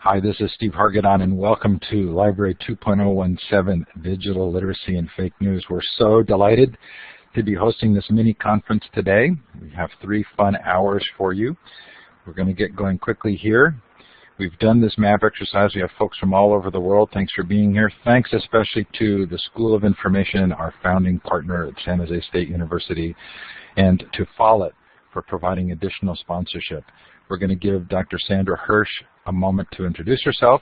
Hi, this is Steve Hargadon, and welcome to Library 2.017, Digital Literacy and Fake News. We're so delighted to be hosting this mini conference today. We have 3 fun hours for you. We're going to get going quickly here. We've done this map exercise. We have folks from all over the world. Thanks for being here. Thanks especially to the School of Information, our founding partner at San Jose State University, and to Follett for providing additional sponsorship. We're going to give Dr. Sandra Hirsch a moment to introduce herself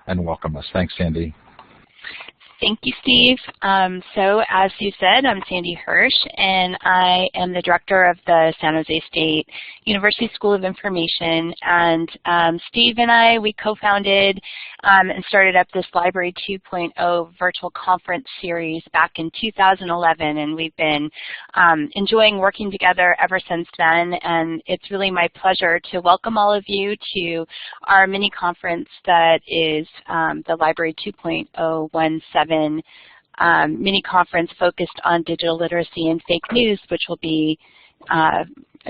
and welcome us. Thanks, Sandy. Thank you, Steve. So as you said, I'm Sandy Hirsch, and I am the director of the San Jose State University School of Information. And Steve and I, we co-founded and started up this Library 2.0 virtual conference series back in 2011, and we've been enjoying working together ever since then. And it's really my pleasure to welcome all of you to our mini conference that is the Library 2.017 mini conference focused on digital literacy and fake news, which we'll be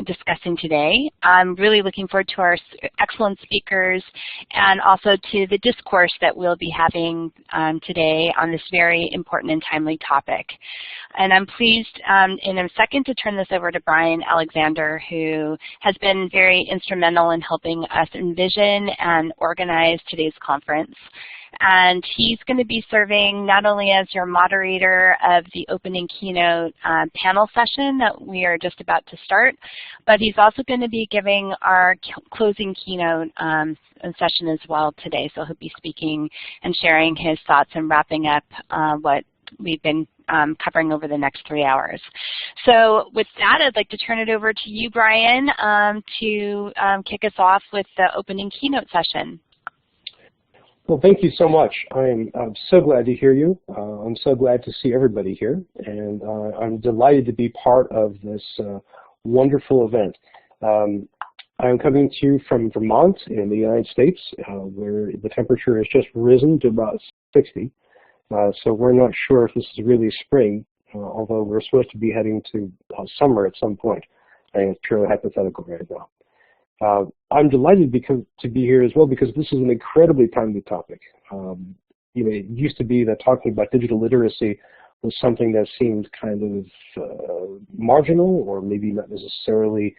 discussing today. I'm really looking forward to our excellent speakers and also to the discourse that we'll be having today on this very important and timely topic. And I'm pleased in a second to turn this over to Brian Alexander, who has been very instrumental in helping us envision and organize today's conference. And he's going to be serving not only as your moderator of the opening keynote panel session that we are just about to start, but he's also going to be giving our closing keynote session as well today. So he'll be speaking and sharing his thoughts and wrapping up what we've been covering over the next 3 hours. So with that, I'd like to turn it over to you, Brian, to kick us off with the opening keynote session. Well, thank you so much. I'm so glad to hear you. I'm so glad to see everybody here, and I'm delighted to be part of this wonderful event. I'm coming to you from Vermont in the United States, where the temperature has just risen to about 60. So we're not sure if this is really spring, although we're supposed to be heading to summer at some point. I think it's purely hypothetical right now. I'm delighted to be here as well because this is an incredibly timely topic. It used to be that talking about digital literacy was something that seemed kind of marginal or maybe not necessarily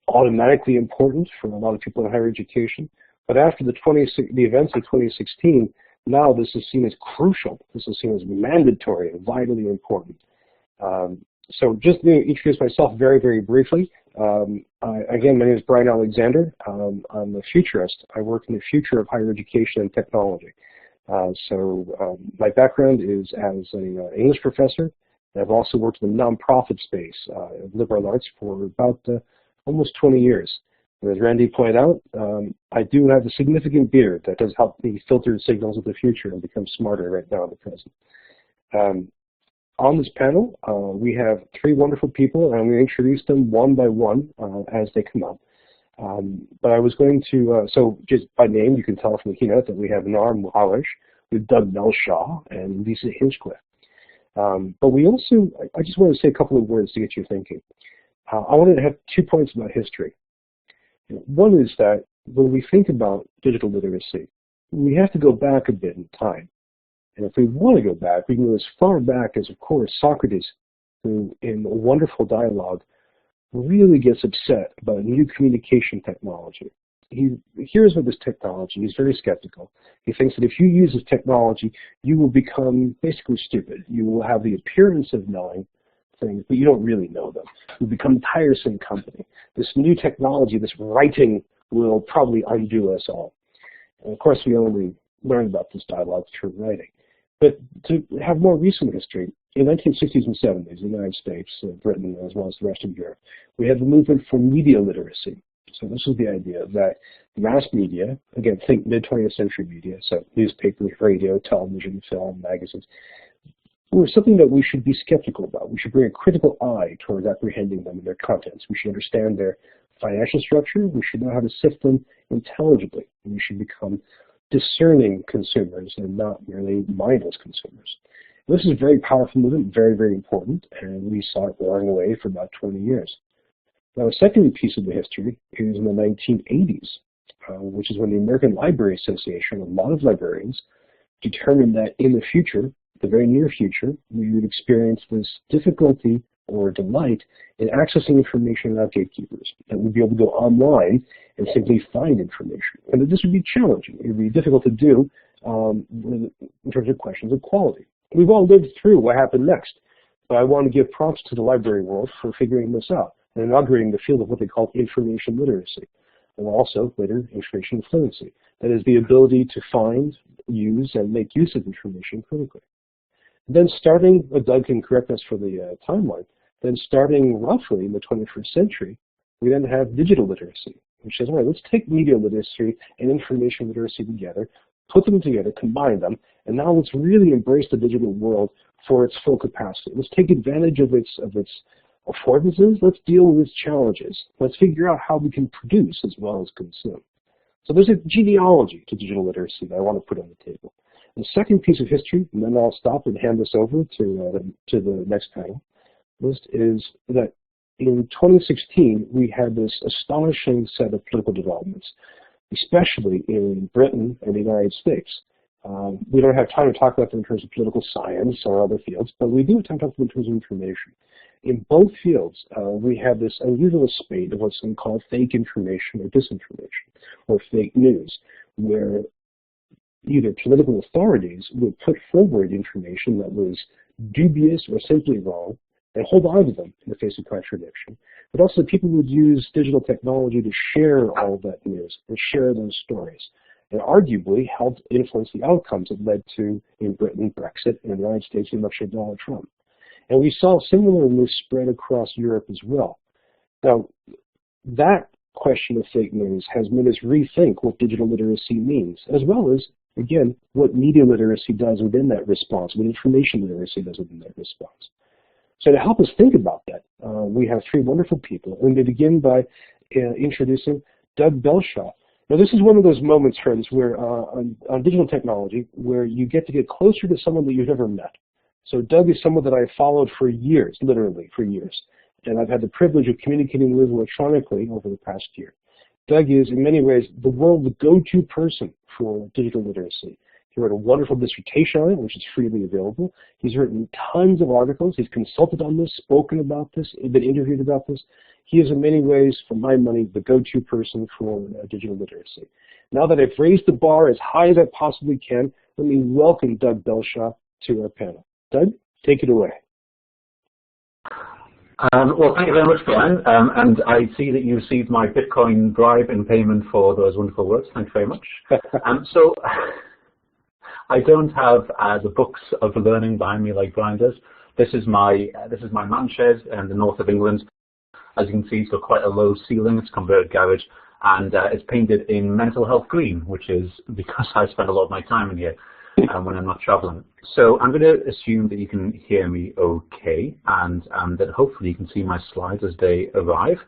automatically important for a lot of people in higher education. But after the events of 2016, now this is seen as crucial. This is seen as mandatory and vitally important. So just to introduce myself very, very briefly, again, my name is Brian Alexander. I'm a futurist. I work in the future of higher education and technology. My background is as an English professor. I've also worked in the nonprofit space of liberal arts for about almost 20 years. And as Randy pointed out, I do have a significant beard that does help me filter signals of the future and become smarter right now in the present. On this panel, we have 3 wonderful people, and I'm going to introduce them one by one as they come up. But I was going to, so just by name, you can tell from the keynote that we have Nar Muhawish, with Doug Melshaw, and Lisa Hinchcliffe. But we also, I just want to say a couple of words to get you thinking. I wanted to have 2 points about history. One is that when we think about digital literacy, we have to go back a bit in time. And if we want to go back, we can go as far back as, of course, Socrates, who, in a wonderful dialogue, really gets upset about a new communication technology. He hears about this technology. He's very skeptical. He thinks that if you use this technology, you will become basically stupid. You will have the appearance of knowing things, but you don't really know them. You'll become tiresome company. This new technology, this writing, will probably undo us all. And of course, we only learned about this dialogue through writing. But to have more recent history, in the 1960s and 70s, in the United States, Britain, as well as the rest of Europe, we had the movement for media literacy. So this is the idea that mass media, again, think mid-20th century media, so newspapers, radio, television, film, magazines, were something that we should be skeptical about. We should bring a critical eye towards apprehending them and their contents. We should understand their financial structure. We should know how to sift them intelligibly. And we should become discerning consumers and not merely mindless consumers. This is a very powerful movement, very, very important, and we saw it roaring away for about 20 years. Now, a second piece of the history is in the 1980s. which is when the American Library Association, a lot of librarians, determined that in the future, the very near future, we would experience this difficulty or delight in accessing information without gatekeepers, that we'd be able to go online and simply find information, and that this would be challenging. It would be difficult to do in terms of questions of quality. We've all lived through what happened next, but I want to give props to the library world for figuring this out and inaugurating the field of what they call information literacy, and also later information fluency. That is the ability to find, use, and make use of information critically. Then starting, Doug can correct us for the timeline, then starting roughly in the 21st century, we then have digital literacy, which says, all right, let's take media literacy and information literacy together, put them together, combine them, and now let's really embrace the digital world for its full capacity. Let's take advantage of its affordances. Let's deal with its challenges. Let's figure out how we can produce as well as consume. So there's a genealogy to digital literacy that I want to put on the table. The second piece of history, and then I'll stop and hand this over to the next panel list, is that in 2016 we had this astonishing set of political developments, especially in Britain and the United States. We don't have time to talk about them in terms of political science or other fields, but we do have time to talk about them in terms of information. In both fields, we have this unusual spate of what's called fake information or disinformation, or fake news, where either political authorities would put forward information that was dubious or simply wrong and hold on to them in the face of contradiction. But also people would use digital technology to share all of that news and share those stories, and arguably helped influence the outcomes that led to, in Britain, Brexit, and in the United States, the election of Donald Trump. And we saw similar news spread across Europe as well. Now, that question of fake news has made us rethink what digital literacy means, as well as, again, what media literacy does within that response, what information literacy does within that response. So to help us think about that, we have three wonderful people. And they begin by introducing Doug Belshaw. Now, this is one of those moments, friends, where on digital technology, where you get to get closer to someone that you've never met. So Doug is someone that I've followed for years, literally for years. And I've had the privilege of communicating with electronically over the past year. Doug is, in many ways, the world's go-to person for digital literacy. He wrote a wonderful dissertation on it, which is freely available. He's written tons of articles. He's consulted on this, spoken about this, been interviewed about this. He is, in many ways, for my money, the go-to person for digital literacy. Now that I've raised the bar as high as I possibly can, let me welcome Doug Belshaw to our panel. Doug, take it away. Well, thank you very much, Brian. And I see that you received my Bitcoin bribe in payment for those wonderful words. Thank you very much. So I don't have the books of learning behind me like Brian does. This is my man shed in the north of England. As you can see, it's got quite a low ceiling. It's a converted garage, and it's painted in mental health green, which is because I spend a lot of my time in here when I'm not traveling. So I'm going to assume that you can hear me okay, and that hopefully you can see my slides as they arrive.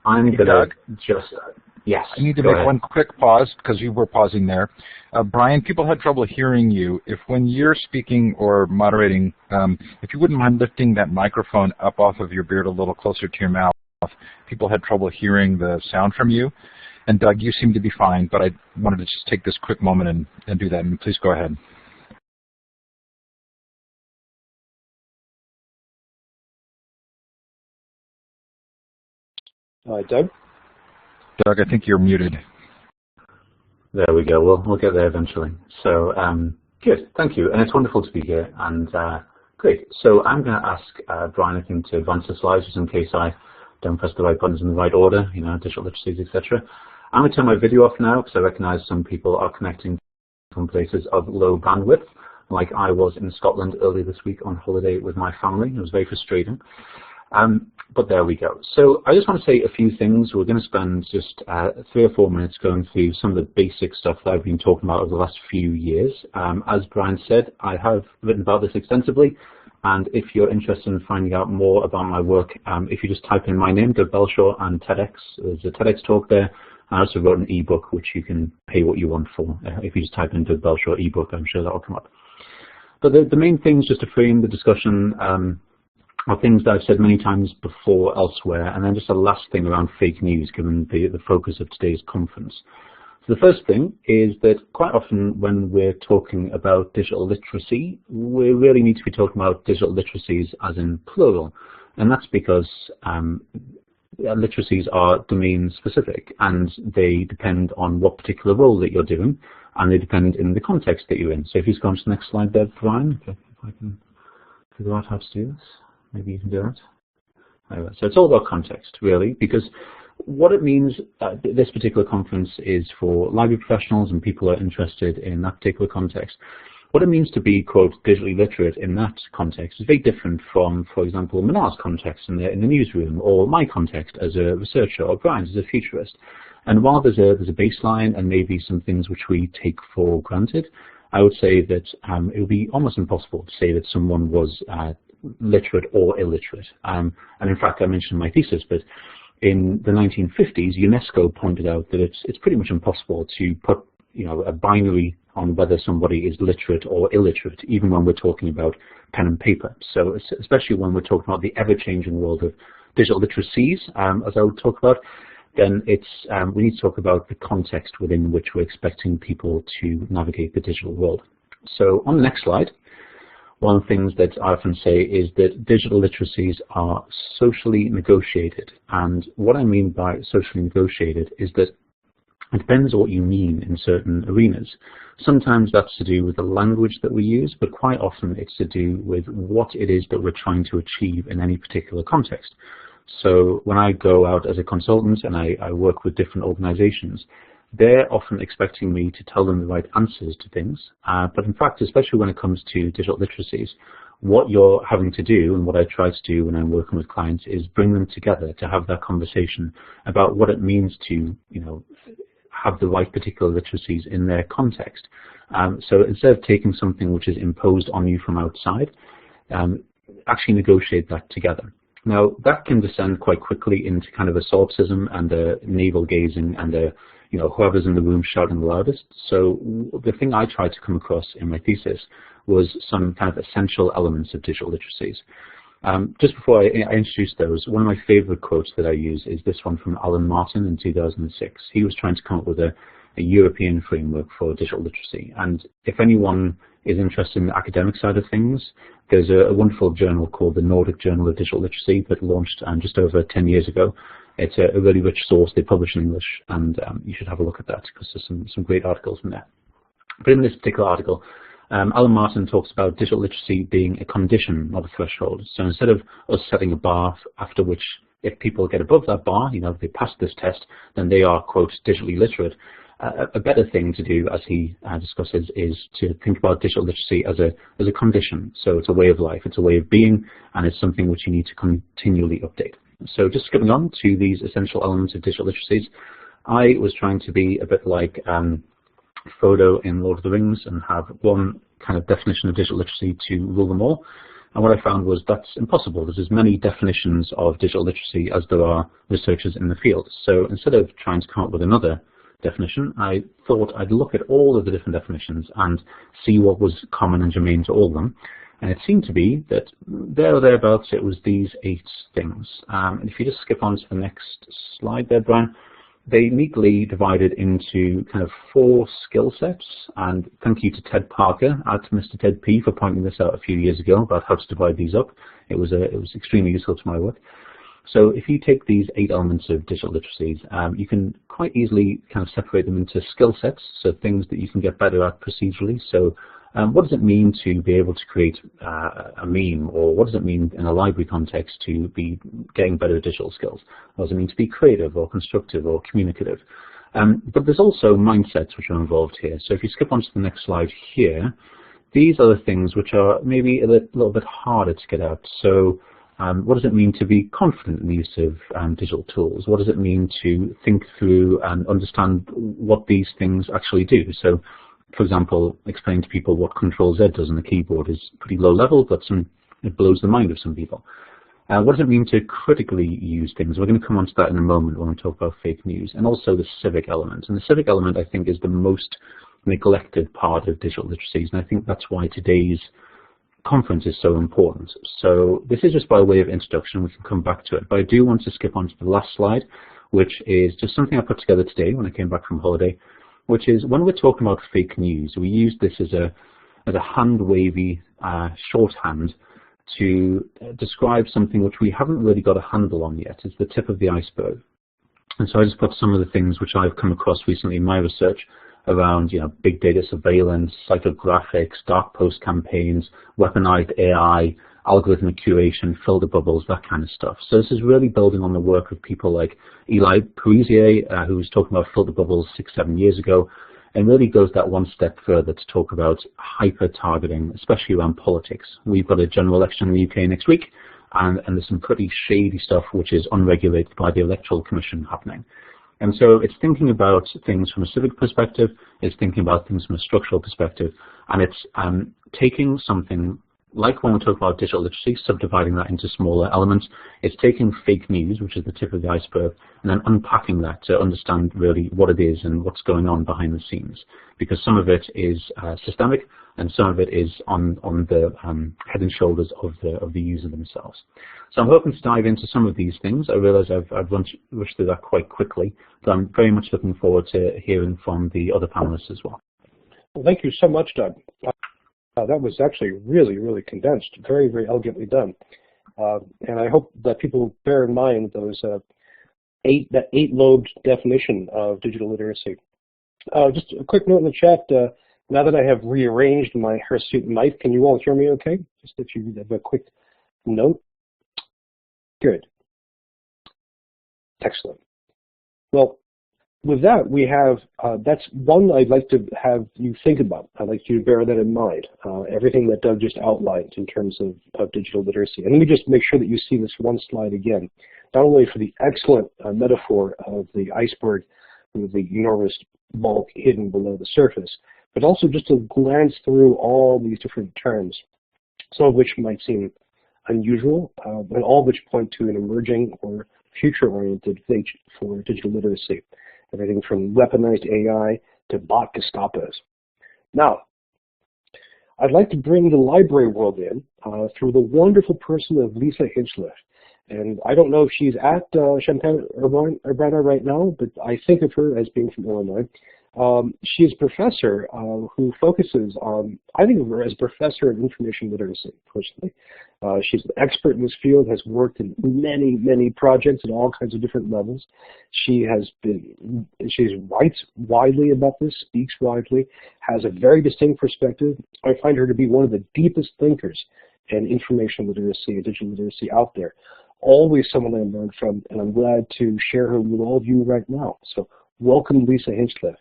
I'm going to just... Yes. I need to make one quick pause because you were pausing there. Brian, people had trouble hearing you. If when you're speaking or moderating, if you wouldn't mind lifting that microphone up off of your beard a little closer to your mouth, people had trouble hearing the sound from you. And Doug, you seem to be fine, but I wanted to just take this quick moment and do that. And please go ahead. Doug? Doug, I think you're muted. There we go. We'll get there eventually. So good, thank you. And it's wonderful to be here. And great. So I'm going to ask Brian, I think, to advance the slides just in case I don't press the right buttons in the right order, you know, digital literacies, etc. I'm going to turn my video off now because I recognize some people are connecting from places of low bandwidth, like I was in Scotland earlier this week on holiday with my family. It was very frustrating. But there we go. So I just want to say a few things. We're going to spend just 3 or 4 minutes going through some of the basic stuff that I've been talking about over the last few years. As Brian said, I have written about this extensively, and if you're interested in finding out more about my work, if you just type in my name, Doug Belshaw, and TEDx, there's a TEDx talk there. I also wrote an ebook which you can pay what you want for. If you just type in Doug Belshaw ebook, I'm sure that will come up. But the main things, just to frame the discussion, are things that I've said many times before elsewhere, and then just a last thing around fake news, given the focus of today's conference. The first thing is that quite often when we're talking about digital literacy, we really need to be talking about digital literacies as in plural. And that's because literacies are domain specific and they depend on what particular role that you're doing, and they depend in the context that you're in. So if you go on to the next slide there, Brian, if I can figure out how to do this, maybe you can do that. Anyway, so it's all about context, really, because what it means, this particular conference is for library professionals and people who are interested in that particular context. What it means to be, quote, digitally literate in that context is very different from, for example, Manar's context in the newsroom, or my context as a researcher, or Brian's as a futurist. And while there's a baseline and maybe some things which we take for granted, I would say that it would be almost impossible to say that someone was literate or illiterate. And in fact, I mentioned in my thesis, but in the 1950s, UNESCO pointed out that it's pretty much impossible to put a binary on whether somebody is literate or illiterate, even when we're talking about pen and paper. So especially when we're talking about the ever-changing world of digital literacies, as I would talk about, then we need to talk about the context within which we're expecting people to navigate the digital world. So on the next slide, one of the things that I often say is that digital literacies are socially negotiated. And what I mean by socially negotiated is that it depends on what you mean in certain arenas. Sometimes that's to do with the language that we use, but quite often it's to do with what it is that we're trying to achieve in any particular context. So when I go out as a consultant and I work with different organizations, they're often expecting me to tell them the right answers to things. But in fact, especially when it comes to digital literacies, what you're having to do, and what I try to do when I'm working with clients, is bring them together to have that conversation about what it means to, have the right particular literacies in their context. So instead of taking something which is imposed on you from outside, actually negotiate that together. Now, that can descend quite quickly into kind of a solipsism and a navel gazing and a, whoever's in the room shouting the loudest. So the thing I tried to come across in my thesis was some kind of essential elements of digital literacies. Just before I introduce those, one of my favorite quotes that I use is this one from Alan Martin in 2006. He was trying to come up with a European framework for digital literacy. And if anyone is interested in the academic side of things, there's a wonderful journal called the Nordic Journal of Digital Literacy that launched just over 10 years ago. It's a really rich source. They publish in English, and you should have a look at that because there's some great articles in there. But in this particular article, Alan Martin talks about digital literacy being a condition, not a threshold. So instead of us setting a bar after which, if people get above that bar, if they pass this test, then they are, quote, digitally literate. A better thing to do, as he discusses, is to think about digital literacy as a condition. So it's a way of life, it's a way of being, and it's something which you need to continually update. So just skipping on to these essential elements of digital literacies, I was trying to be a bit like Frodo in Lord of the Rings and have one kind of definition of digital literacy to rule them all. And what I found was that's impossible. There's as many definitions of digital literacy as there are researchers in the field. So instead of trying to come up with another definition, I thought I'd look at all of the different definitions and see what was common and germane to all of them. And it seemed to be that there or thereabouts it was these 8 things. And if you just skip on to the next slide there, Brian, they neatly divided into kind of 4 skill sets. And thank you to Ted Parker, to Mr. Ted P, for pointing this out a few years ago about how to divide these up. It was extremely useful to my work. So if you take these 8 elements of digital literacies, you can quite easily kind of separate them into skill sets, so things that you can get better at procedurally. So what does it mean to be able to create a meme, or what does it mean in a library context to be getting better digital skills? What does it mean to be creative or constructive or communicative? But there's also mindsets which are involved here. So if you skip on to the next slide here, these are the things which are maybe a little bit harder to get at. So what does it mean to be confident in the use of digital tools? What does it mean to think through and understand what these things actually do? So, for example, explaining to people what Control-Z does on the keyboard is pretty low level, but it blows the mind of some people. What does it mean to critically use things? We're going to come on to that in a moment when we talk about fake news, and also the civic element. And the civic element, I think, is the most neglected part of digital literacies, and I think that's why today's conference is so important. So this is just by way of introduction. We can come back to it, but I do want to skip on to the last slide, which is just something I put together today when I came back from holiday. which is when we're talking about fake news, we use this as a hand-wavy shorthand to describe something which we haven't really got a handle on yet. It's the tip of the iceberg. And so I just put some of the things which I've come across recently in my research around, big data surveillance, psychographics, dark post campaigns, weaponized AI, algorithmic curation, filter bubbles, that kind of stuff. So this is really building on the work of people like Eli Parisier, who was talking about filter bubbles 6-7 years ago, and really goes that one step further to talk about hyper-targeting, especially around politics. We've got a general election in the UK next week, and there's some pretty shady stuff which is unregulated by the Electoral Commission happening. And so it's thinking about things from a civic perspective, it's thinking about things from a structural perspective, and it's taking something like when we talk about digital literacy, subdividing that into smaller elements. It's taking fake news, which is the tip of the iceberg, and then unpacking that to understand really what it is and what's going on behind the scenes. Because some of it is systemic, and some of it is on the head and shoulders of the user themselves. So I'm hoping to dive into some of these things. I realize I've rushed through that quite quickly, but I'm very much looking forward to hearing from the other panelists as well. Well, thank you so much, Doug. That was actually really, really condensed, very, very elegantly done. And I hope that people bear in mind those that eight-lobed definition of digital literacy. Just a quick note in the chat. Now that I have rearranged my hirsute knife, can you all hear me okay? Just if you have a quick note. Good. Excellent. Well, with that, we have, that's one I'd like to have you think about. I'd like you to bear that in mind, everything that Doug just outlined in terms of digital literacy. And let me just make sure that you see this one slide again, not only for the excellent metaphor of the iceberg with the enormous bulk hidden below the surface, but also just to glance through all these different terms, some of which might seem unusual, but all of which point to an emerging or future-oriented stage for digital literacy. Everything from weaponized AI to bot Gestalpos. Now, I'd like to bring the library world in through the wonderful person of Lisa Hinchliffe. And I don't know if she's at Champaign-Urbana right now, but I think of her as being from Illinois. She's a professor who focuses on, I think of her as professor of information literacy, personally. She's an expert in this field, has worked in many, many projects at all kinds of different levels. She writes widely about this, speaks widely, has a very distinct perspective. I find her to be one of the deepest thinkers in information literacy and digital literacy out there. Always someone I learned from, and I'm glad to share her with all of you right now. So welcome, Lisa Hinchliffe.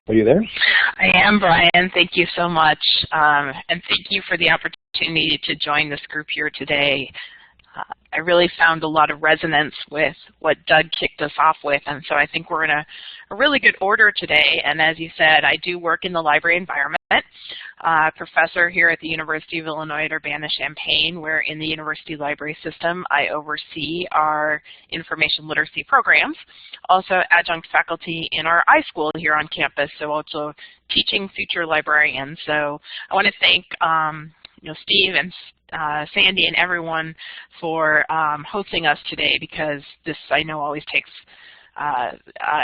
Are you there? I am, Brian. Thank you so much. And thank you for the opportunity to join this group here today. I really found a lot of resonance with what Doug kicked us off with, and so I think we're in a really good order today. And as you said, I do work in the library environment. Professor here at the University of Illinois at Urbana-Champaign, where in the university library system I oversee our information literacy programs. Also adjunct faculty in our iSchool here on campus, so also teaching future librarians. So I want to thank Steve and Sandy and everyone for hosting us today, because this, I know, always takes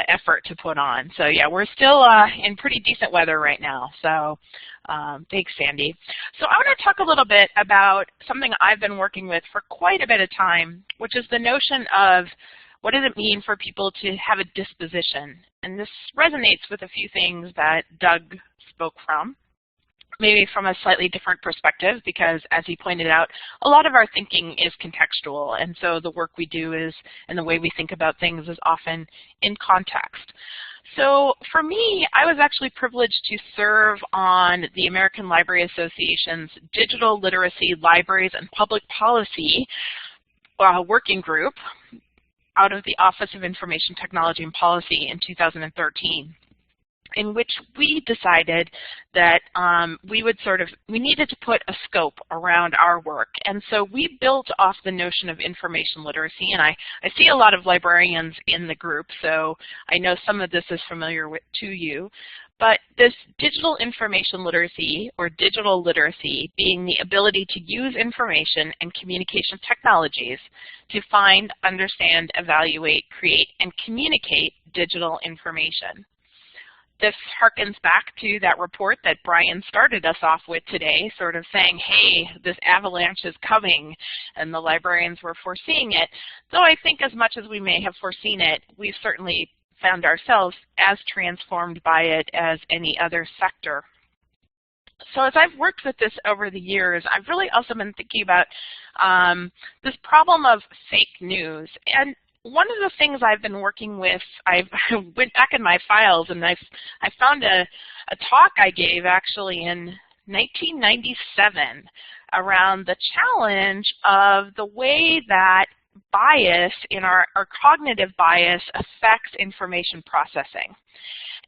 effort to put on. So yeah, we're still in pretty decent weather right now. So thanks, Sandy. So I want to talk a little bit about something I've been working with for quite a bit of time, which is the notion of what does it mean for people to have a disposition. And this resonates with a few things that Doug spoke from, maybe from a slightly different perspective, because as he pointed out, a lot of our thinking is contextual, and so the work we do is, and the way we think about things is often in context. So for me, I was actually privileged to serve on the American Library Association's Digital Literacy, Libraries, and Public Policy working group out of the Office of Information Technology and Policy in 2013. In which we decided that we needed to put a scope around our work. And so we built off the notion of information literacy, and I see a lot of librarians in the group, so I know some of this is familiar to you. But this digital information literacy, or digital literacy, being the ability to use information and communication technologies to find, understand, evaluate, create, and communicate digital information. this harkens back to that report that Brian started us off with today, sort of saying, hey, this avalanche is coming, and the librarians were foreseeing it. Though I think as much as we may have foreseen it, we've certainly found ourselves as transformed by it as any other sector. So as I've worked with this over the years, I've really also been thinking about this problem of fake news. And one of the things I've been working with, I went back in my files and I found a talk I gave actually in 1997 around the challenge of the way that bias in our cognitive bias affects information processing.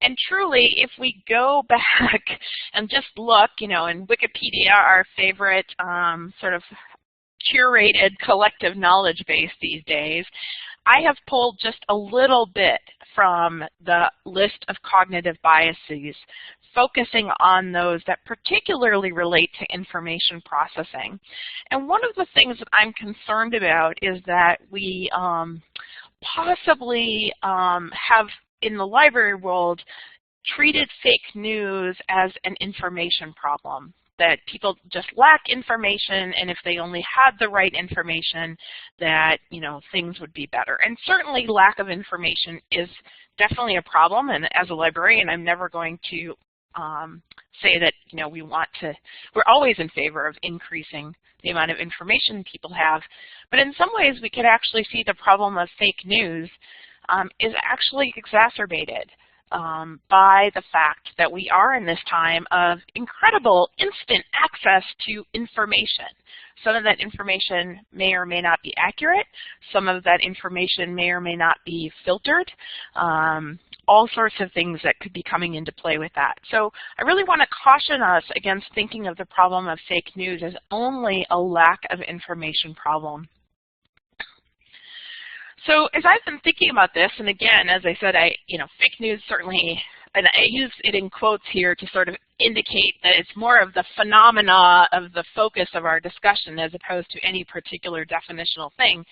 And truly, if we go back and just look, in Wikipedia, our favorite sort of curated collective knowledge base these days, I have pulled just a little bit from the list of cognitive biases, focusing on those that particularly relate to information processing. And one of the things that I'm concerned about is that we possibly have, in the library world, treated fake news as an information problem, that people just lack information, and if they only had the right information, that things would be better. And certainly lack of information is definitely a problem, and as a librarian, I'm never going to say that we're always in favor of increasing the amount of information people have. But in some ways, we could actually see the problem of fake news is actually exacerbated by the fact that we are in this time of incredible instant access to information. Some of that information may or may not be accurate. Some of that information may or may not be filtered. All sorts of things that could be coming into play with that. So I really want to caution us against thinking of the problem of fake news as only a lack of information problem. So as I've been thinking about this, and again, as I said, fake news certainly, and I use it in quotes here to sort of indicate that it's more of the phenomena of the focus of our discussion as opposed to any particular definitional thing,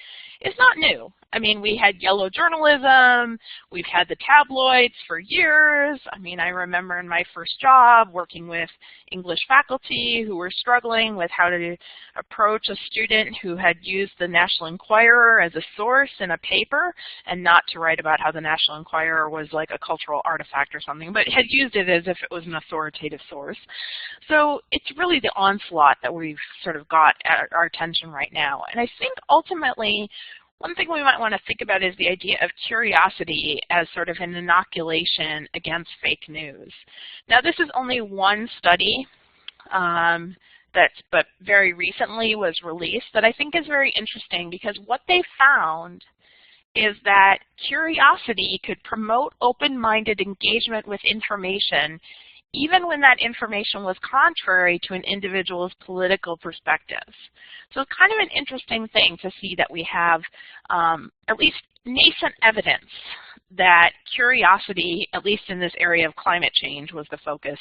is not new. I mean, we had yellow journalism, we've had the tabloids for years. I mean, I remember in my first job working with English faculty who were struggling with how to approach a student who had used the National Enquirer as a source in a paper, and not to write about how the National Enquirer was like a cultural artifact or something, but had used it as if it was an authoritative source. So it's really the onslaught that we've sort of got at our attention right now. And I think ultimately, one thing we might want to think about is the idea of curiosity as sort of an inoculation against fake news. Now, this is only one study but very recently was released that I think is very interesting, because what they found is that curiosity could promote open-minded engagement with information even when that information was contrary to an individual's political perspectives. So it's kind of an interesting thing to see that we have at least nascent evidence that curiosity, at least in this area of climate change was the focus,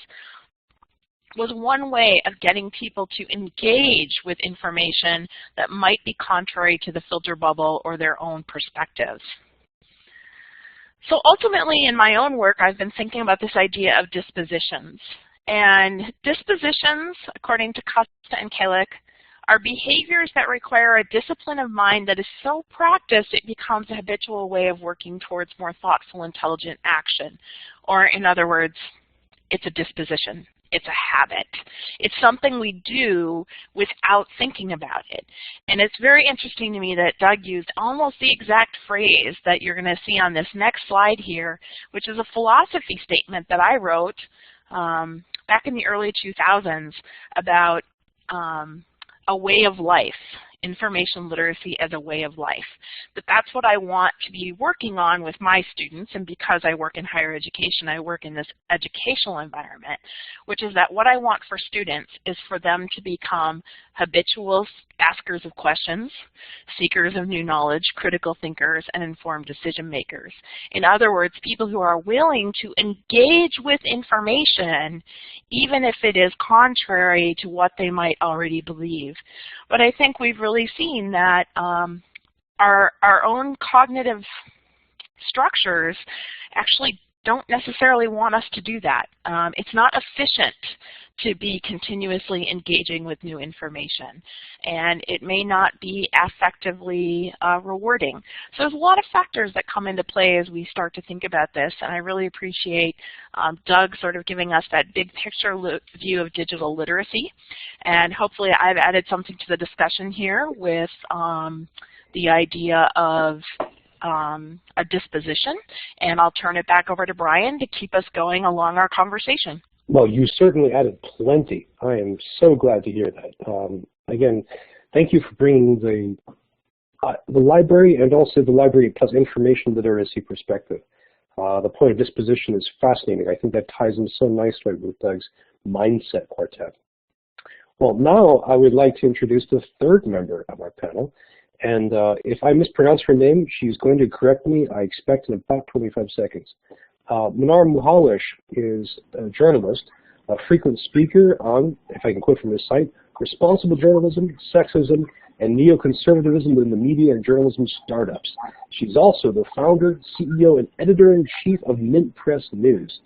was one way of getting people to engage with information that might be contrary to the filter bubble or their own perspectives. So ultimately, in my own work, I've been thinking about this idea of dispositions. And dispositions, according to Costa and Kalick, are behaviors that require a discipline of mind that is so practiced it becomes a habitual way of working towards more thoughtful, intelligent action. Or in other words, it's a disposition. It's a habit. It's something we do without thinking about it. And it's very interesting to me that Doug used almost the exact phrase that you're going to see on this next slide here, which is a philosophy statement that I wrote back in the early 2000s about a way of life, information literacy as a way of life. But that's what I want to be working on with my students, and because I work in higher education, I work in this educational environment, which is that what I want for students is for them to become habitual askers of questions, seekers of new knowledge, critical thinkers, and informed decision makers. In other words, people who are willing to engage with information even if it is contrary to what they might already believe. But I think we've really seen that our own cognitive structures actually don't necessarily want us to do that. It's not efficient to be continuously engaging with new information, and it may not be effectively rewarding. So there's a lot of factors that come into play as we start to think about this, and I really appreciate Doug sort of giving us that big picture view of digital literacy, and hopefully I've added something to the discussion here with the idea of a disposition, and I'll turn it back over to Brian to keep us going along our conversation. Well, you certainly added plenty. I am so glad to hear that. Again, thank you for bringing the library and also the library plus information literacy perspective. The point of disposition is fascinating. I think that ties in so nicely with Doug's mindset quartet. Well, now I would like to introduce the third member of our panel. And if I mispronounce her name, she's going to correct me, I expect, in about 25 seconds. Manar Muhawish is a journalist, a frequent speaker on, if I can quote from his site, responsible journalism, sexism, and neoconservatism in the media and journalism startups. She's also the founder, CEO, and editor-in-chief of Mint Press News.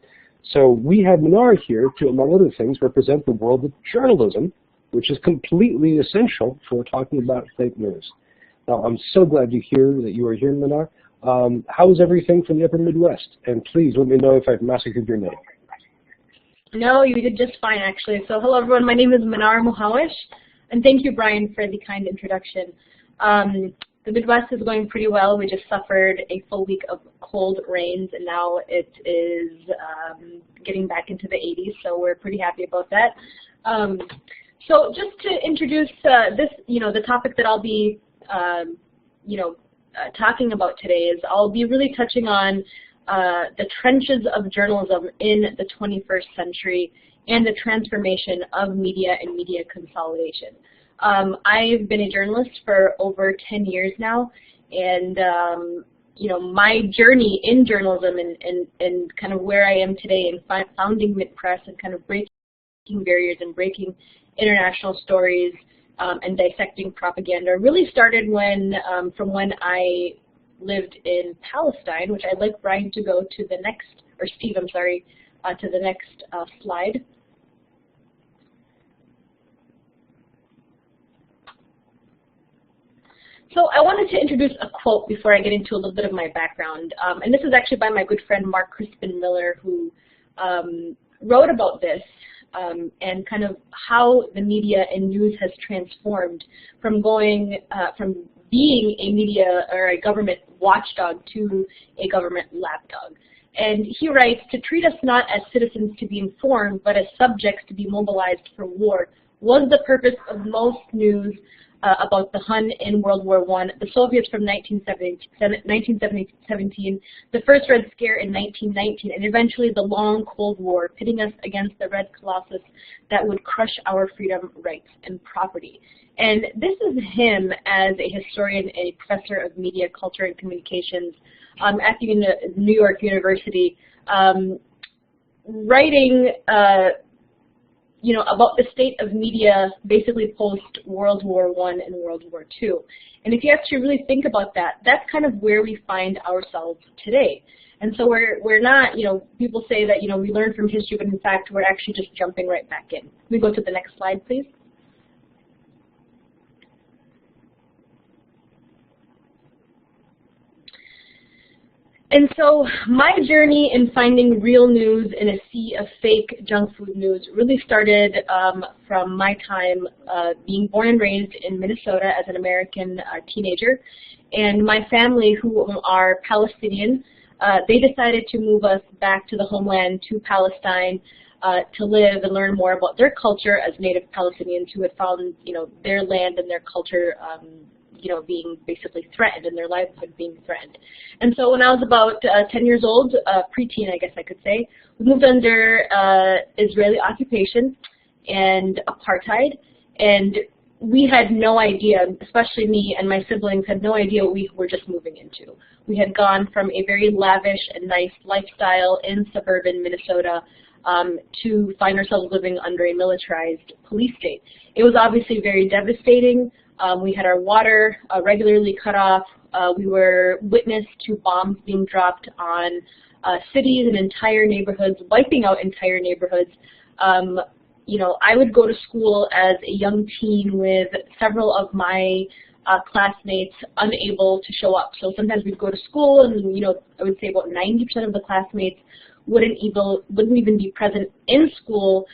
So we have Manar here to, among other things, represent the world of journalism, which is completely essential for talking about fake news. Now, I'm so glad to hear that you are here, Manar. How is everything from the upper Midwest? And please let me know if I've massacred your name. No, you did just fine, actually. So hello, everyone. My name is Manar Muhawish, and thank you, Brian, for the kind introduction. The Midwest is going pretty well. We just suffered a full week of cold rains, and now it is getting back into the 80s, so we're pretty happy about that. So just to introduce this, the topic that I'll be talking about today is I'll be really touching on the trenches of journalism in the 21st century and the transformation of media and media consolidation. I've been a journalist for over 10 years now, and my journey in journalism and kind of where I am today in founding Mint Press and kind of breaking barriers and breaking international stories and dissecting propaganda really started from when I lived in Palestine, which I'd like Brian to go to the next, or Steve, I'm sorry, to the next slide. So I wanted to introduce a quote before I get into a little bit of my background, and this is actually by my good friend Mark Crispin Miller, who wrote about this and kind of how the media and news has transformed from being a media or a government watchdog to a government lapdog. And he writes, "To treat us not as citizens to be informed, but as subjects to be mobilized for war, was the purpose of most news about the Hun in World War I, the Soviets from 1917, the first Red Scare in 1919, and eventually the long Cold War, pitting us against the Red Colossus that would crush our freedom, rights, and property." And this is him as a historian and a professor of media, culture, and communications at the New York University, writing about the state of media basically post-World War I and World War II. And if you actually really think about that, that's kind of where we find ourselves today. And so we're not, people say that, we learn from history, but in fact, we're actually just jumping right back in. Can we go to the next slide, please? And so my journey in finding real news in a sea of fake junk food news really started from my time being born and raised in Minnesota as an American teenager. And my family, who are Palestinian, they decided to move us back to the homeland, to Palestine, to live and learn more about their culture as native Palestinians who had found, their land and their culture being basically threatened and their livelihood being threatened. And so when I was about 10 years old, preteen I guess I could say, we moved under Israeli occupation and apartheid, and we had no idea, especially me and my siblings had no idea what we were just moving into. We had gone from a very lavish and nice lifestyle in suburban Minnesota to find ourselves living under a militarized police state. It was obviously very devastating. We had our water regularly cut off. We were witness to bombs being dropped on cities and entire neighborhoods, wiping out entire neighborhoods. You know, I would go to school as a young teen with several of my classmates unable to show up. So sometimes we'd go to school and, you know, I would say about 90% of the classmates wouldn't even be present in school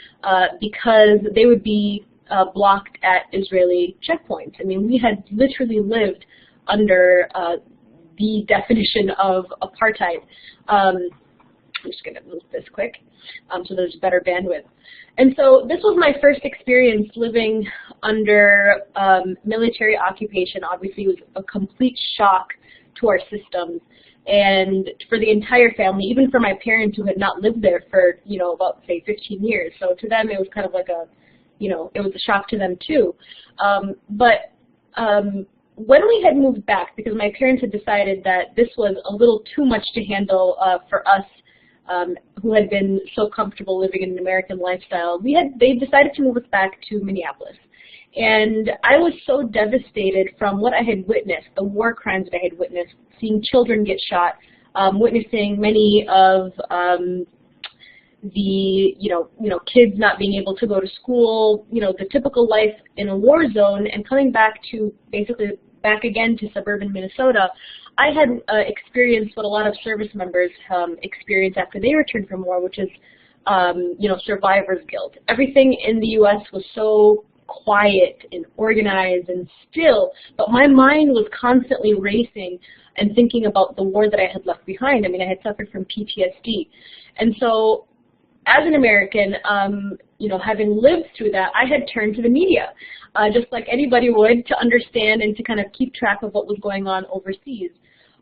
because they would be blocked at Israeli checkpoints. I mean, we had literally lived under the definition of apartheid. I'm just going to move this quick so there's better bandwidth. And so this was my first experience living under military occupation. Obviously, it was a complete shock to our systems and for the entire family, even for my parents who had not lived there for, you know, about, say, 15 years. So to them, it was kind of like a, you know, it was a shock to them too. When we had moved back, because my parents had decided that this was a little too much to handle for us, who had been so comfortable living in an American lifestyle, they decided to move us back to Minneapolis. And I was so devastated from what I had witnessed, the war crimes that I had witnessed, seeing children get shot, witnessing many of the kids not being able to go to school, you know, the typical life in a war zone, and coming back to basically back again to suburban Minnesota. I had experienced what a lot of service members experience after they returned from war, which is, you know, survivor's guilt. Everything in the U.S. was so quiet and organized and still, but my mind was constantly racing and thinking about the war that I had left behind. I mean, I had suffered from PTSD. And so as an American, you know, having lived through that, I had turned to the media, just like anybody would, to understand and to kind of keep track of what was going on overseas.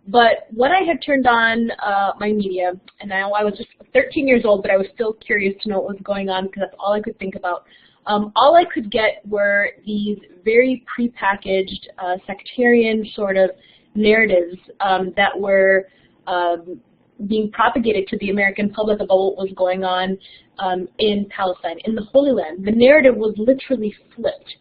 But when I had turned on my media, and now I was just 13 years old, but I was still curious to know what was going on because that's all I could think about. All I could get were these very prepackaged sectarian sort of narratives that were being propagated to the American public about what was going on in Palestine, in the Holy Land. The narrative was literally flipped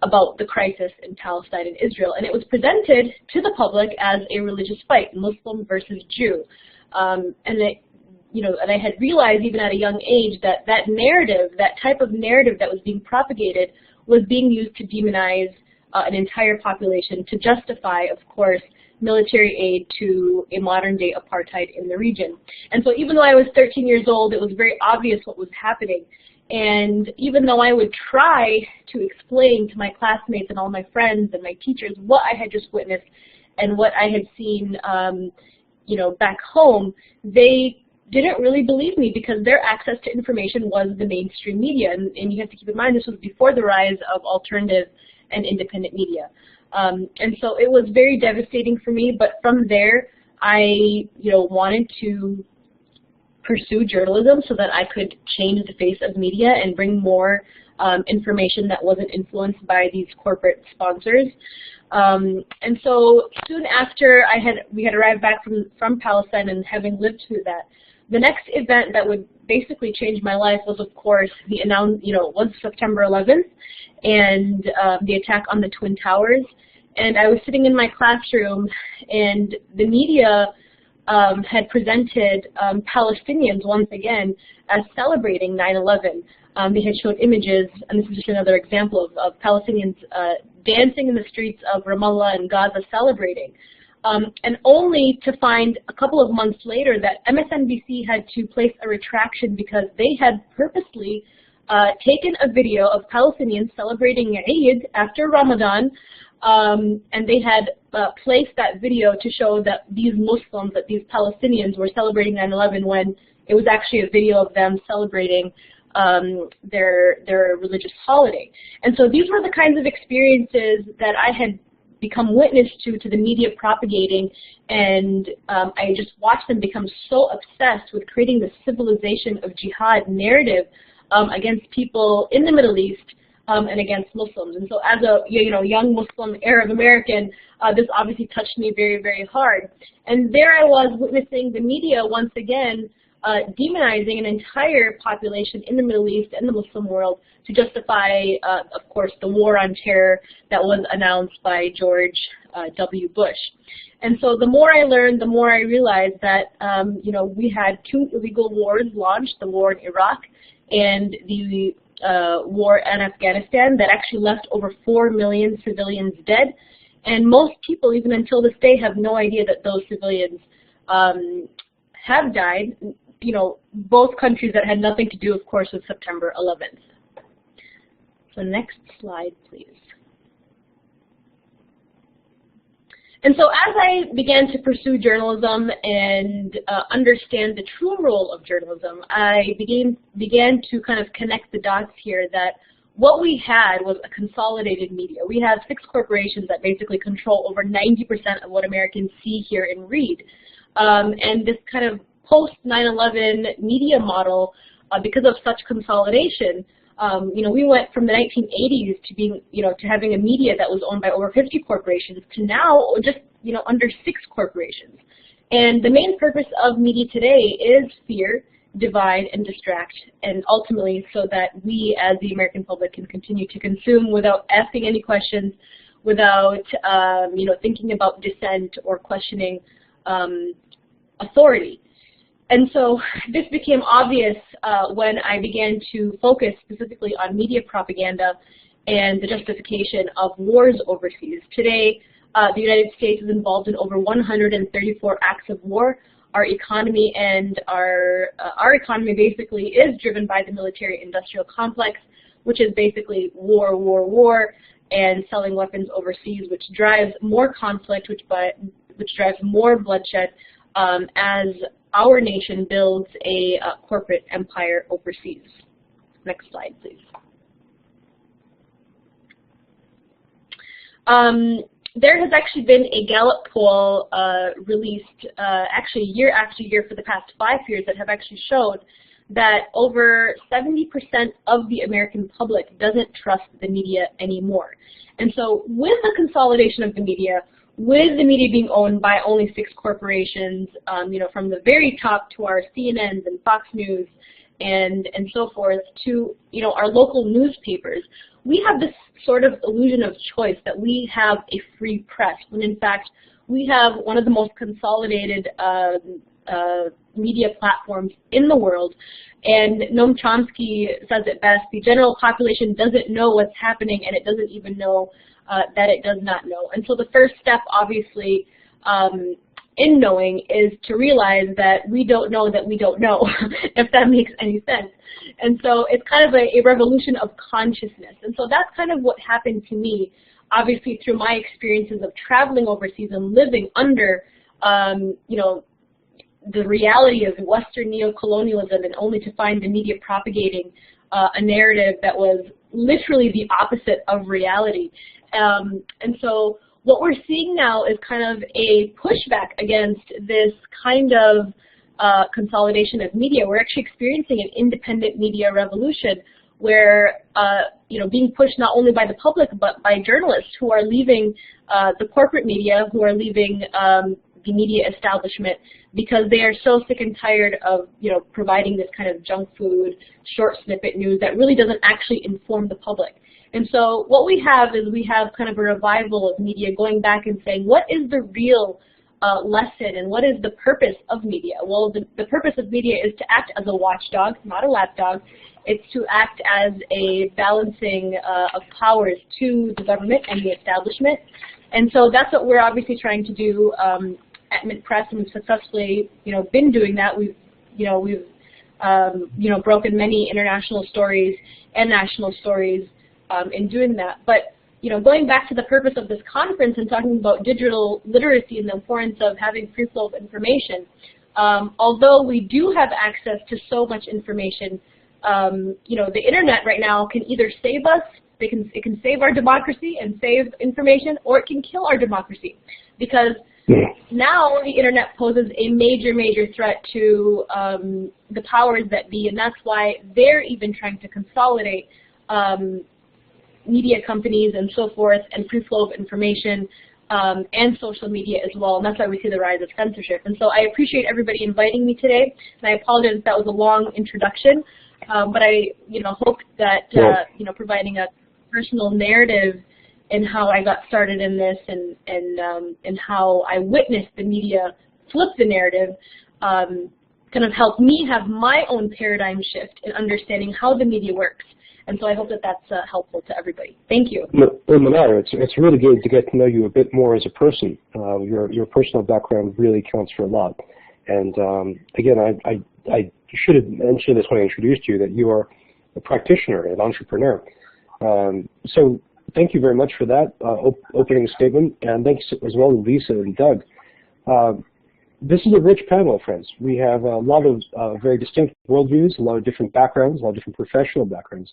about the crisis in Palestine and Israel, and it was presented to the public as a religious fight, Muslim versus Jew. And I had realized even at a young age that that narrative, that type of narrative that was being propagated, was being used to demonize an entire population to justify, of course, military aid to a modern-day apartheid in the region. And so even though I was 13 years old, it was very obvious what was happening. And even though I would try to explain to my classmates and all my friends and my teachers what I had just witnessed and what I had seen, back home, they didn't really believe me because their access to information was the mainstream media. And you have to keep in mind this was before the rise of alternative and independent media. And so it was very devastating for me, but from there I wanted to pursue journalism so that I could change the face of media and bring more information that wasn't influenced by these corporate sponsors. And so soon after we had arrived back from Palestine and having lived through that, the next event that would basically change my life was, of course, was September 11th and the attack on the Twin Towers. And I was sitting in my classroom, and the media had presented Palestinians once again as celebrating 9/11. They had showed images, and this is just another example of Palestinians dancing in the streets of Ramallah and Gaza celebrating. And only to find a couple of months later that MSNBC had to place a retraction because they had purposely taken a video of Palestinians celebrating Eid after Ramadan, and they had placed that video to show that these Muslims, that these Palestinians were celebrating 9/11 when it was actually a video of them celebrating their religious holiday. And so these were the kinds of experiences that I had become witness to the media propagating, and I just watched them become so obsessed with creating the civilization of jihad narrative against people in the Middle East and against Muslims. And so as a young Muslim Arab American, this obviously touched me very, very hard. And there I was witnessing the media once again demonizing an entire population in the Middle East and the Muslim world to justify, of course, the war on terror that was announced by George W. Bush. And so the more I learned, the more I realized that, we had two illegal wars launched, the war in Iraq and the war in Afghanistan, that actually left over 4 million civilians dead. And most people, even until this day, have no idea that those civilians have died. Both countries that had nothing to do, of course, with September 11th. So next slide, please. And so as I began to pursue journalism and understand the true role of journalism, I began to kind of connect the dots here that what we had was a consolidated media. We have 6 corporations that basically control over 90% of what Americans see, hear, and read. And this kind of post-9/11 media model, because of such consolidation, we went from the 1980s to being, to having a media that was owned by over 50 corporations to now just, under 6 corporations. And the main purpose of media today is fear, divide, and distract, and ultimately so that we as the American public can continue to consume without asking any questions, without, thinking about dissent or questioning authority. And so this became obvious when I began to focus specifically on media propaganda and the justification of wars overseas. Today, the United States is involved in over 134 acts of war. Our economy and our economy basically is driven by the military-industrial complex, which is basically war, war, war, and selling weapons overseas, which drives more conflict, which drives more bloodshed as our nation builds a corporate empire overseas. Next slide, please. There has actually been a Gallup poll released actually year after year for the past 5 years that have actually showed that over 70% of the American public doesn't trust the media anymore. And so with the consolidation of the media, with the media being owned by only 6 corporations, from the very top to our CNNs and Fox News and so forth to, our local newspapers, we have this sort of illusion of choice that we have a free press, when in fact we have one of the most consolidated media platforms in the world. And Noam Chomsky says it best: the general population doesn't know what's happening, and it doesn't even know that it does not know. And so the first step, obviously, in knowing is to realize that we don't know that we don't know, if that makes any sense. And so it's kind of a revolution of consciousness. And so that's kind of what happened to me, obviously through my experiences of traveling overseas and living under, the reality of Western neocolonialism, and only to find the media propagating a narrative that was literally the opposite of reality. And so what we're seeing now is kind of a pushback against this kind of consolidation of media. We're actually experiencing an independent media revolution where, being pushed not only by the public but by journalists who are leaving the corporate media, who are leaving the media establishment, because they are so sick and tired of, providing this kind of junk food, short snippet news that really doesn't actually inform the public. And so what we have is we have kind of a revival of media going back and saying, what is the real lesson and what is the purpose of media? Well, the purpose of media is to act as a watchdog, not a lapdog. It's to act as a balancing of powers to the government and the establishment. And so that's what we're obviously trying to do at Mint Press, and we've successfully, been doing that. We've broken many international stories and national stories in doing that. But, going back to the purpose of this conference and talking about digital literacy and the importance of having free flow of information, although we do have access to so much information, the internet right now can either save us, it can save our democracy and save information, or it can kill our democracy, because now the internet poses a major, major threat to the powers that be, and that's why they're even trying to consolidate media companies and so forth, and free flow of information and social media as well, and that's why we see the rise of censorship. And so I appreciate everybody inviting me today, and I apologize if that was a long introduction, but I hope that providing a personal narrative in how I got started in this and how I witnessed the media flip the narrative kind of helped me have my own paradigm shift in understanding how the media works. And so I hope that that's helpful to everybody. Thank you. Well, Manara, it's really good to get to know you a bit more as a person. Your personal background really counts for a lot. And again, I should have mentioned this when I introduced you, that you are a practitioner, an entrepreneur. So thank you very much for that opening statement, and thanks as well to Lisa and Doug. This is a rich panel, friends. We have a lot of very distinct worldviews, a lot of different backgrounds, a lot of different professional backgrounds.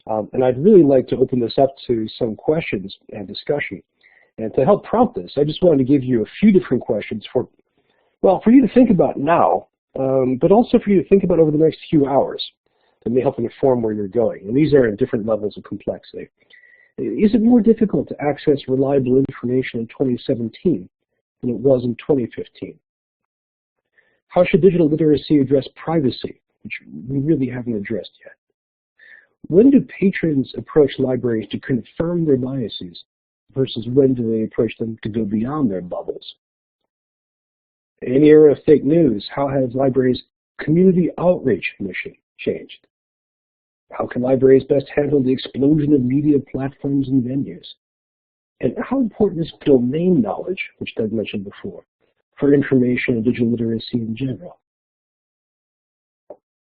And I'd really like to open this up to some questions and discussion. And to help prompt this, I just wanted to give you a few different questions for you to think about now, but also for you to think about over the next few hours that may help inform where you're going. And these are in different levels of complexity. Is it more difficult to access reliable information in 2017 than it was in 2015? How should digital literacy address privacy, which we really haven't addressed yet? When do patrons approach libraries to confirm their biases versus when do they approach them to go beyond their bubbles? In the era of fake news, how has libraries' community outreach mission changed? How can libraries best handle the explosion of media platforms and venues? And how important is domain knowledge, which Doug mentioned before, for information and digital literacy in general?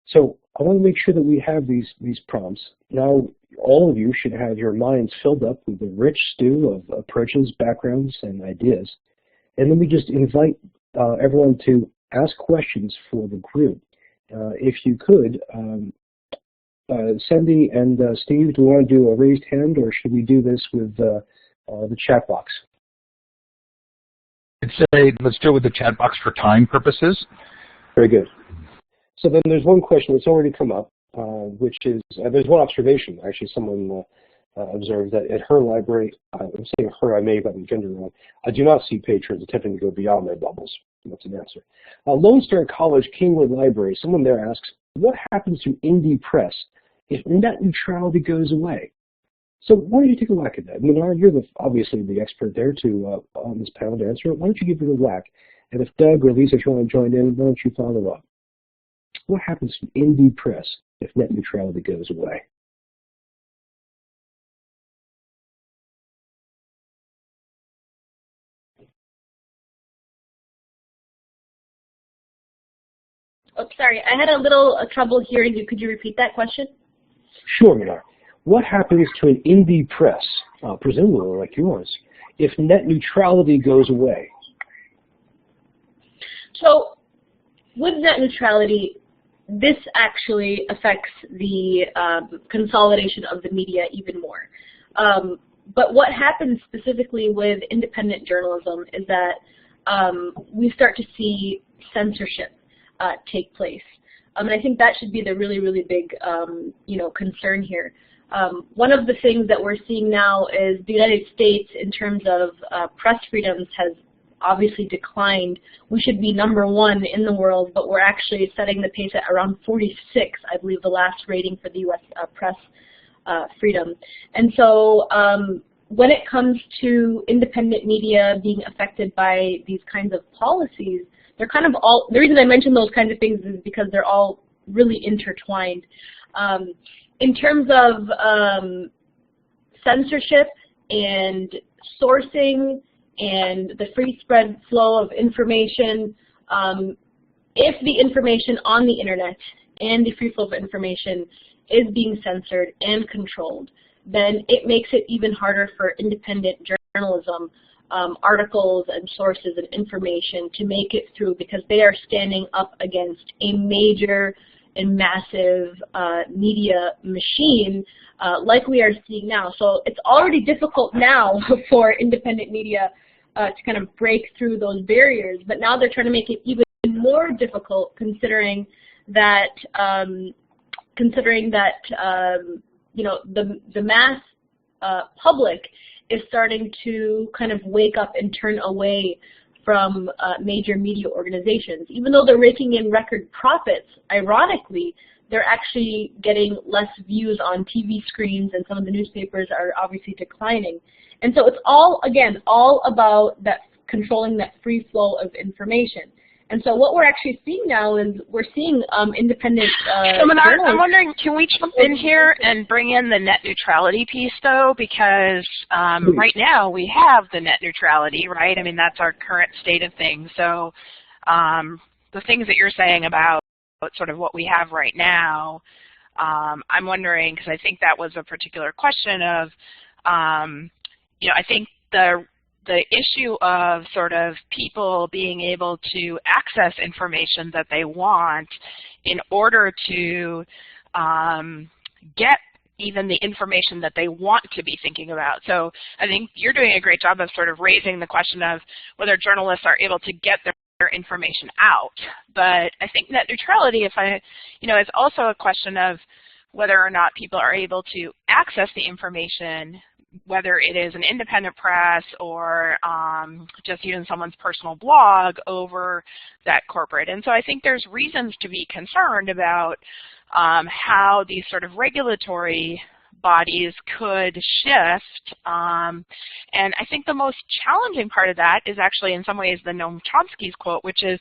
So I want to make sure that we have these prompts. Now, all of you should have your minds filled up with a rich stew of approaches, backgrounds, and ideas. And then we just invite everyone to ask questions for the group. If you could, Cindy and Steve, do we want to do a raised hand, or should we do this with the chat box? I'd say let's do it with the chat box for time purposes. Very good. So then there's one question that's already come up, which is, there's one observation. Actually, someone observed that at her library, I'm saying her, I may have gotten gender wrong, I do not see patrons attempting to go beyond their bubbles. That's an answer. Lone Star College Kingwood Library, someone there asks, what happens to indie press if net neutrality goes away? So why don't you take a whack at that? Minar, you're obviously the expert there on this panel to answer it. Why don't you give it a whack? And if Doug or Lisa, if you want to join in, why don't you follow up? What happens to indie press if net neutrality goes away? Oh, sorry, I had a little trouble hearing you. Could you repeat that question? Sure, Minar. What happens to an indie press, presumably like yours, if net neutrality goes away? So, with net neutrality, this actually affects the consolidation of the media even more. But what happens specifically with independent journalism is that we start to see censorship take place. And I think that should be the really, really big concern here. One of the things that we're seeing now is the United States, in terms of press freedoms, has obviously declined. We should be #1 in the world, but we're actually setting the pace at around 46, I believe, the last rating for the U.S. Press freedom. And so when it comes to independent media being affected by these kinds of policies, they're kind of all, the reason I mention those kinds of things is because they're all really intertwined. In terms of censorship and sourcing and the free spread flow of information, if the information on the internet and the free flow of information is being censored and controlled, then it makes it even harder for independent journalism, articles and sources and information to make it through, because they are standing up against a major and massive media machine like we are seeing now. So it's already difficult now for independent media to kind of break through those barriers, but now they're trying to make it even more difficult, considering that the mass public is starting to kind of wake up and turn away from major media organizations. Even though they're raking in record profits, ironically, they're actually getting less views on TV screens, and some of the newspapers are obviously declining. And so it's all, again, all about that controlling that free flow of information. And so what we're actually seeing now is we're seeing independent journalists. I'm wondering, can we jump in here and bring in the net neutrality piece, though? Because right now we have the net neutrality, right? I mean, that's our current state of things. So the things that you're saying about sort of what we have right now, I'm wondering, because I think that was a particular question of, I think the issue of sort of people being able to access information that they want in order to get even the information that they want to be thinking about. So I think you're doing a great job of sort of raising the question of whether journalists are able to get their information out. But I think net neutrality, is also a question of whether or not people are able to access the information, whether it is an independent press or just even someone's personal blog over that corporate. And so I think there's reasons to be concerned about how these sort of regulatory bodies could shift. And I think the most challenging part of that is actually in some ways the Noam Chomsky's quote, which is,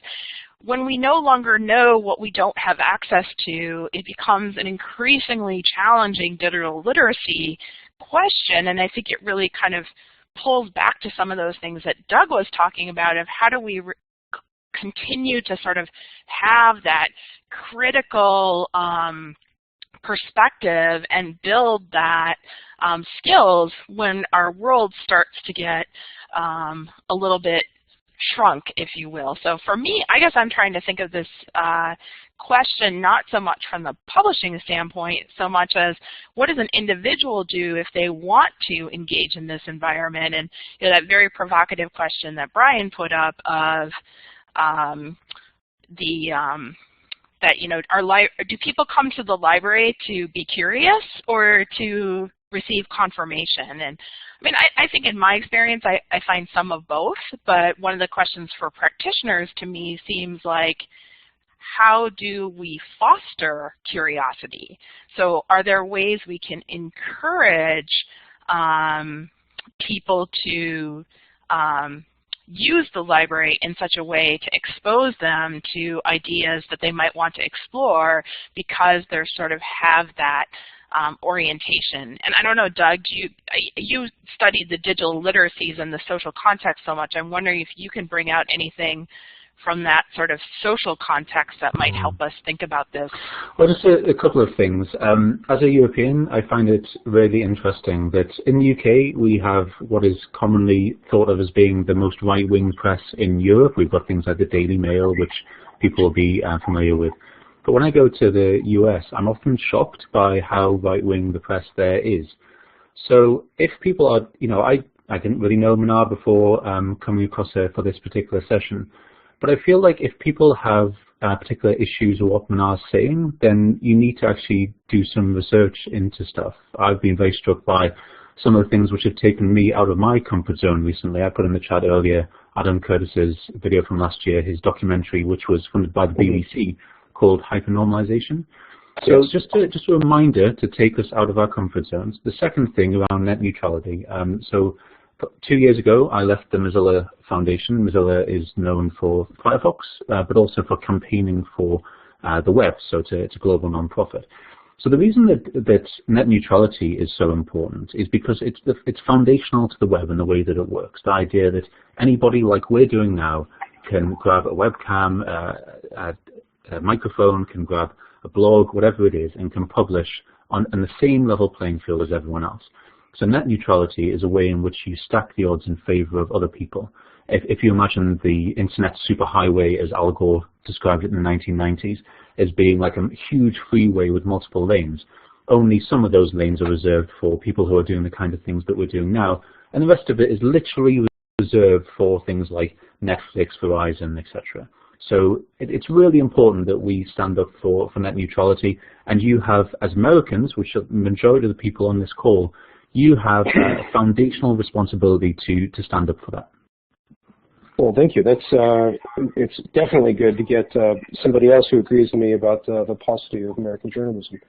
when we no longer know what we don't have access to, it becomes an increasingly challenging digital literacy question. And I think it really kind of pulls back to some of those things that Doug was talking about of how do we continue to sort of have that critical perspective and build that skills when our world starts to get a little bit shrunk, if you will. So for me, I guess I'm trying to think of this question not so much from the publishing standpoint, so much as what does an individual do if they want to engage in this environment? And that very provocative question that Brian put up of do people come to the library to be curious or to receive confirmation? And I mean, I think in my experience, I find some of both, but one of the questions for practitioners to me seems like, how do we foster curiosity? So are there ways we can encourage people to use the library in such a way to expose them to ideas that they might want to explore because they sort of have that orientation? And I don't know, Doug, you studied the digital literacies and the social context so much. I'm wondering if you can bring out anything from that sort of social context that might help us think about this. Well, just a couple of things. As a European, I find it really interesting that in the UK we have what is commonly thought of as being the most right-wing press in Europe. We've got things like the Daily Mail, which people will be familiar with. But when I go to the US, I'm often shocked by how right-wing the press there is. So if people are, I didn't really know Manar before coming across her for this particular session, but I feel like if people have particular issues with what Manar's saying, then you need to actually do some research into stuff. I've been very struck by some of the things which have taken me out of my comfort zone recently. I put in the chat earlier Adam Curtis's video from last year, his documentary, which was funded by the BBC, called Hypernormalization. So just a reminder to take us out of our comfort zones. The second thing around net neutrality. So 2 years ago, I left the Mozilla Foundation. Mozilla is known for Firefox, but also for campaigning for the web, so it's a global nonprofit. So the reason that net neutrality is so important is because it's foundational to the web and the way that it works. The idea that anybody, like we're doing now, can grab a webcam, a microphone, can grab a blog, whatever it is, and can publish on the same level playing field as everyone else. So net neutrality is a way in which you stack the odds in favor of other people. If you imagine the internet superhighway, as Al Gore described it in the 1990s, as being like a huge freeway with multiple lanes, only some of those lanes are reserved for people who are doing the kind of things that we're doing now, and the rest of it is literally reserved for things like Netflix, Verizon, etc. So it's really important that we stand up for net neutrality, and you have, as Americans, which are the majority of the people on this call, you have a foundational responsibility to stand up for that. Well, thank you. That's it's definitely good to get somebody else who agrees with me about the paucity of American journalism.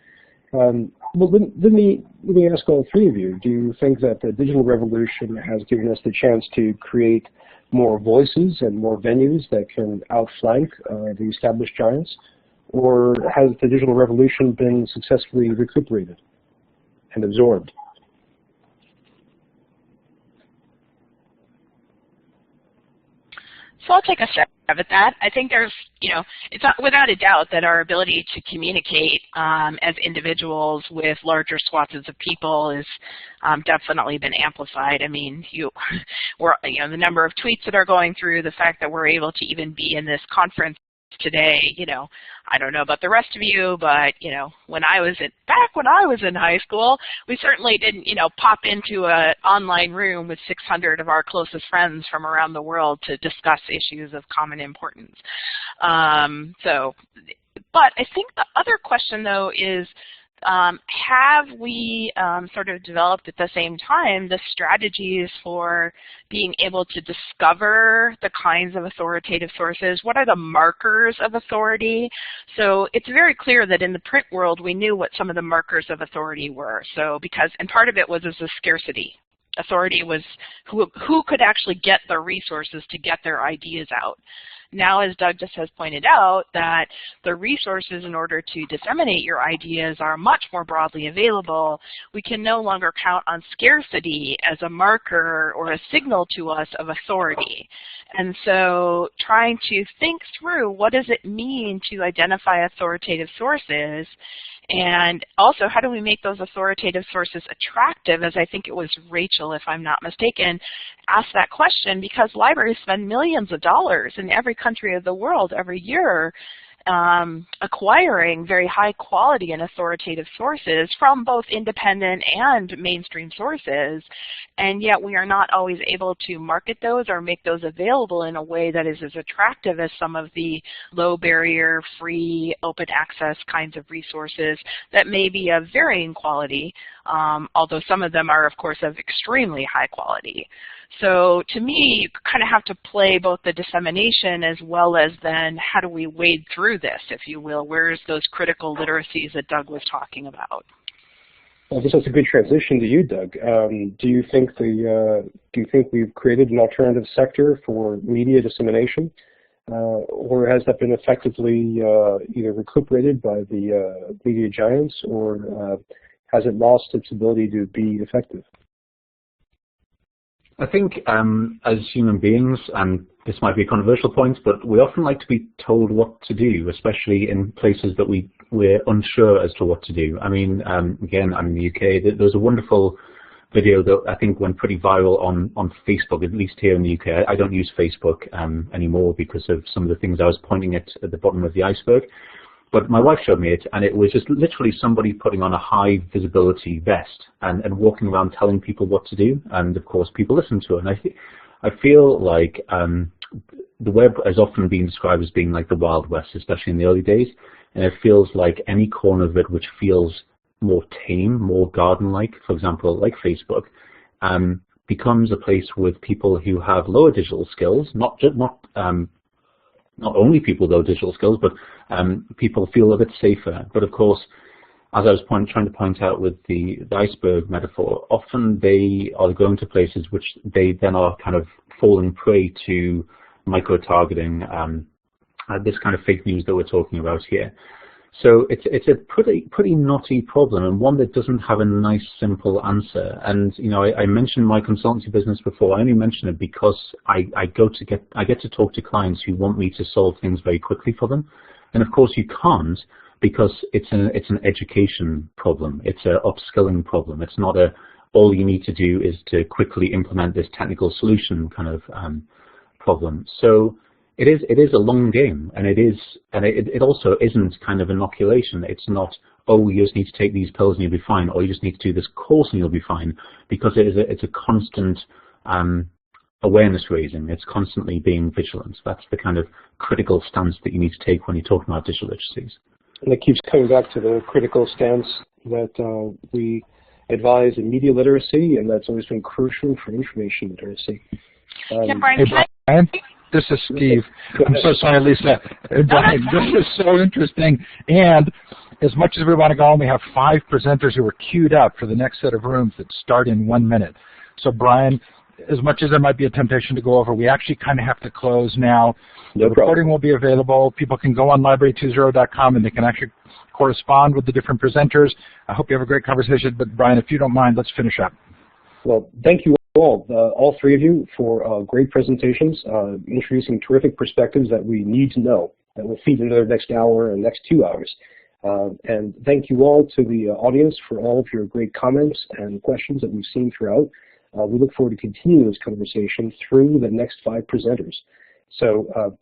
Well, let me ask all three of you. Do you think that the digital revolution has given us the chance to create more voices and more venues that can outflank the established giants, or has the digital revolution been successfully recuperated and absorbed? So I'll take a stab at that. I think there's, it's not, without a doubt that our ability to communicate as individuals with larger swaths of people is definitely been amplified. I mean, the number of tweets that are going through, the fact that we're able to even be in this conference today, I don't know about the rest of you, but back when I was in high school, we certainly didn't, pop into an online room with 600 of our closest friends from around the world to discuss issues of common importance. But I think the other question though is, have we sort of developed at the same time the strategies for being able to discover the kinds of authoritative sources? What are the markers of authority? So it's very clear that in the print world we knew what some of the markers of authority were. And part of it was as a scarcity. Authority was who could actually get the resources to get their ideas out. Now, as Doug just has pointed out, that the resources in order to disseminate your ideas are much more broadly available, we can no longer count on scarcity as a marker or a signal to us of authority. And so trying to think through what does it mean to identify authoritative sources, and also how do we make those authoritative sources attractive, as I think it was Rachel, if I'm not mistaken, asked that question, because libraries spend millions of dollars in every country of the world every year acquiring very high quality and authoritative sources from both independent and mainstream sources, and yet we are not always able to market those or make those available in a way that is as attractive as some of the low barrier, free, open access kinds of resources that may be of varying quality, although some of them are of course of extremely high quality. So to me, you kind of have to play both the dissemination as well as then how do we wade through this, if you will. Where's those critical literacies that Doug was talking about? Well, I guess that's a good transition to you, Doug. Do you think we've created an alternative sector for media dissemination, or has that been effectively either recuperated by the media giants, or has it lost its ability to be effective? I think as human beings, and this might be a controversial point, but we often like to be told what to do, especially in places that we're unsure as to what to do. I mean, again, I'm in the UK. There was a wonderful video that I think went pretty viral on Facebook, at least here in the UK. I don't use Facebook anymore because of some of the things I was pointing at the bottom of the iceberg. But my wife showed me it, and it was just literally somebody putting on a high visibility vest and walking around telling people what to do. And of course, people listen to it. And I feel like the web has often been described as being like the Wild West, especially in the early days. And it feels like any corner of it which feels more tame, more garden-like, for example, like Facebook, becomes a place with people who have lower digital skills, not only people with low digital skills, but people feel a bit safer. But of course, as I was trying to point out with the iceberg metaphor, often they are going to places which they then are kind of falling prey to micro-targeting, this kind of fake news that we're talking about here. So it's a pretty knotty problem, and one that doesn't have a nice, simple answer. And I mentioned my consultancy business before. I only mention it because I get to talk to clients who want me to solve things very quickly for them. And of course you can't, because it's an education problem. It's an upskilling problem. It's not all you need to do is to quickly implement this technical solution kind of problem. So it is a long game, and it also isn't kind of inoculation. It's not, oh, you just need to take these pills and you'll be fine, or you just need to do this course and you'll be fine, because it's a constant awareness raising. It's constantly being vigilant. That's the kind of critical stance that you need to take when you're talking about digital literacies. And it keeps coming back to the critical stance that we advise in media literacy, and that's always been crucial for information literacy. Yeah, Brian, Hey, can I Brian, this is Steve. I'm so sorry, Lisa. Hey, Brian, this is so interesting. And as much as we want to go on, we have 5 presenters who are queued up for the next set of rooms that start in 1 minute. So, Brian, as much as there might be a temptation to go over, we actually kind of have to close now. The recording will be available. People can go on library20.com and they can actually correspond with the different presenters. I hope you have a great conversation. But, Brian, if you don't mind, let's finish up. Well, thank you all 3 of you, for great presentations, introducing terrific perspectives that we need to know, that will feed into the next hour and next 2 hours. And thank you all to the audience for all of your great comments and questions that we've seen throughout. We look forward to continuing this conversation through the next 5 presenters. So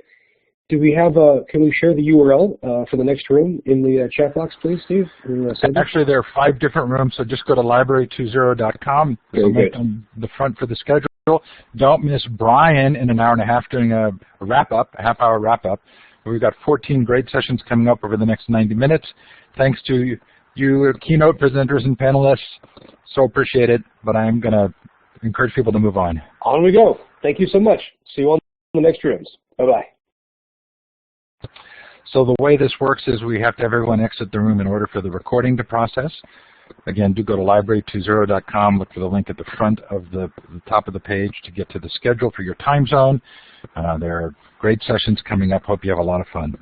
do we have can we share the URL for the next room in the chat box, please, Steve? Actually, there are 5 different rooms, so just go to library20.com. There's a link on the front for the schedule. Don't miss Brian in an hour and a half doing a wrap-up, a half-hour wrap-up. We've got 14 great sessions coming up over the next 90 minutes. Thanks to you keynote presenters and panelists. So appreciate it, but I'm going to encourage people to move on. On we go. Thank you so much. See you on the next rooms. Bye-bye. So the way this works is we have to have everyone exit the room in order for the recording to process. Again, do go to library20.com, look for the link at the front of the top of the page to get to the schedule for your time zone. There are great sessions coming up. Hope you have a lot of fun.